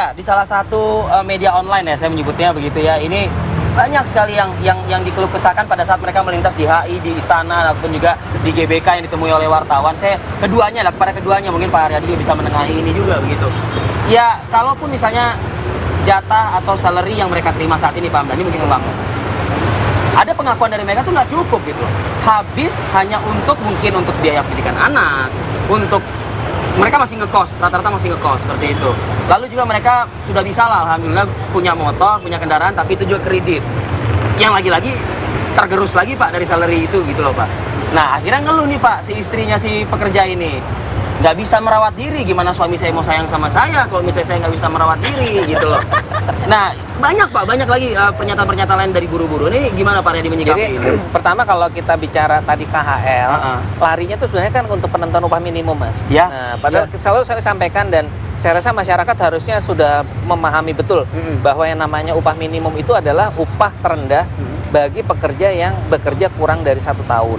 Iya, di salah satu media online ya saya menyebutnya begitu ya. Ini banyak sekali yang dikeluh kesahkan pada saat mereka melintas di HI, di Istana, ataupun juga di GBK yang ditemui oleh wartawan. Saya kepada keduanya mungkin Pak Haryadi juga bisa menengahi ini juga begitu. Ya, kalaupun misalnya jatah atau salary yang mereka terima saat ini Pak Hamdani mungkin membangun. Ada pengakuan dari mereka tuh nggak cukup gitu. Habis hanya mungkin untuk biaya pendidikan anak, untuk mereka masih ngekos, rata-rata masih ngekos seperti itu. Lalu juga mereka sudah bisa lah, alhamdulillah punya motor, punya kendaraan, tapi itu juga kredit. Yang lagi-lagi tergerus lagi Pak dari salary itu gitu loh Pak. Nah akhirnya ngeluh nih Pak, si istrinya si pekerja ini. Nggak bisa merawat diri, gimana suami saya mau sayang sama saya kalau misalnya saya nggak bisa merawat diri gitu loh. Nah banyak Pak, banyak lagi pernyataan-pernyataan lain dari buruh-buruh. Ini gimana Pak Haryadi menyikapi Jadi, ini? pertama kalau kita bicara tadi KHL, larinya tuh sebenarnya kan untuk penentuan upah minimum Mas. Ya. Nah, padahal selalu saya sampaikan dan saya rasa masyarakat harusnya sudah memahami betul bahwa yang namanya upah minimum itu adalah upah terendah bagi pekerja yang bekerja kurang dari 1 tahun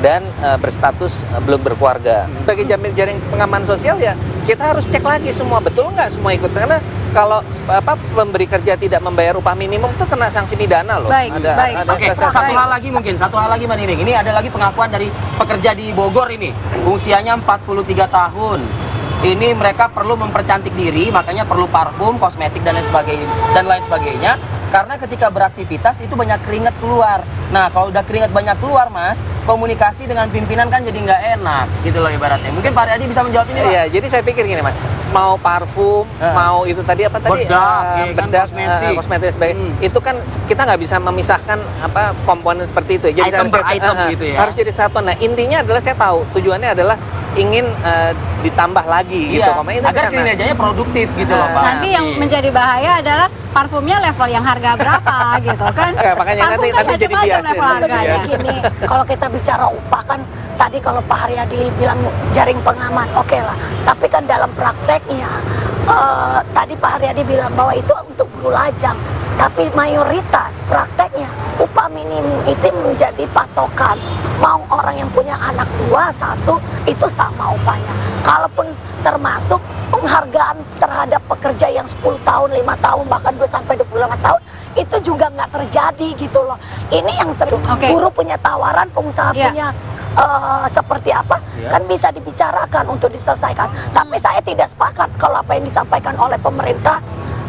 dan berstatus belum berkeluarga. Bagi jaring pengaman sosial ya kita harus cek lagi semua betul nggak semua ikut, karena kalau pemberi kerja tidak membayar upah minimum itu kena sanksi pidana loh. Baik. Oke, satu hal lagi Mbak Nining. Ini ada lagi pengakuan dari pekerja di Bogor ini. Usianya 43 tahun. Ini mereka perlu mempercantik diri, makanya perlu parfum, kosmetik dan lain sebagainya. Karena ketika beraktivitas itu banyak keringat keluar. Nah, kalau udah keringat banyak keluar, Mas, komunikasi dengan pimpinan kan jadi nggak enak, gitu loh ibaratnya. Mungkin Pak Haryadi bisa menjawab ini, Pak. Iya, jadi saya pikir gini, Mas. Mau parfum, mau itu tadi apa tadi? Bedak, kosmetik sebagainya. Itu kan kita nggak bisa memisahkan komponen seperti itu. Jadi item per item gitu ya. Harus jadi satu. Nah, intinya adalah saya tahu tujuannya adalah ingin ditambah lagi gitu. Agar kinerjanya produktif gitu loh, Pak. Nanti yang menjadi bahaya adalah parfumnya level yang harga berapa gitu kan. Makanya nanti jadi bias. Level harganya. Gini, kalau kita bicara upah kan tadi kalau Pak Haryadi bilang jaring pengaman, oke lah. Tapi kan dalam prakteknya tadi Pak Haryadi bilang bahwa itu untuk buruh lajang. Tapi mayoritas prakteknya upah minimum itu menjadi patokan. Mau orang yang punya anak 2, 1 itu sama upahnya. Kalaupun termasuk penghargaan terhadap pekerja yang 10 tahun, 5 tahun, bahkan 2 sampai 25 tahun itu juga nggak terjadi gitu loh. Ini yang sering buruh punya tawaran, pengusaha punya seperti apa kan bisa dibicarakan untuk diselesaikan. Tapi saya tidak sepakat kalau apa yang disampaikan oleh pemerintah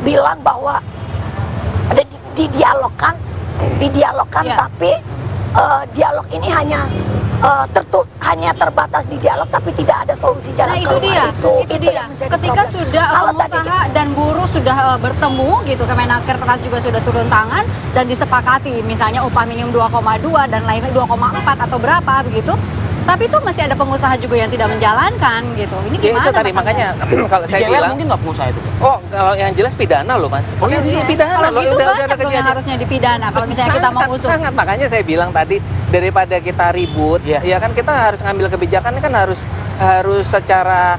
bilang bahwa ada didialogkan, tapi dialog ini hanya terbatas di dialog, tapi tidak ada solusi jalan keluar. Itu dia. Ketika sudah pengusaha dan buruh sudah bertemu gitu, Kemenaker juga sudah turun tangan dan disepakati misalnya upah minimum 2,2 dan lainnya 2,4 atau berapa begitu. Tapi itu masih ada pengusaha juga yang tidak menjalankan gitu. Ini gimana? Ya, itu tadi makanya kalau saya bilang mungkin nggak pengusaha itu. Oh, kalau yang jelas pidana loh, Mas. Oh iya, pidana kalau loh. gitu Udah banyak dong yang harusnya dipidana kalau misalnya kita mau usul. Sangat, makanya saya bilang tadi daripada kita ribut, ya kan kita harus ngambil kebijakan kan harus secara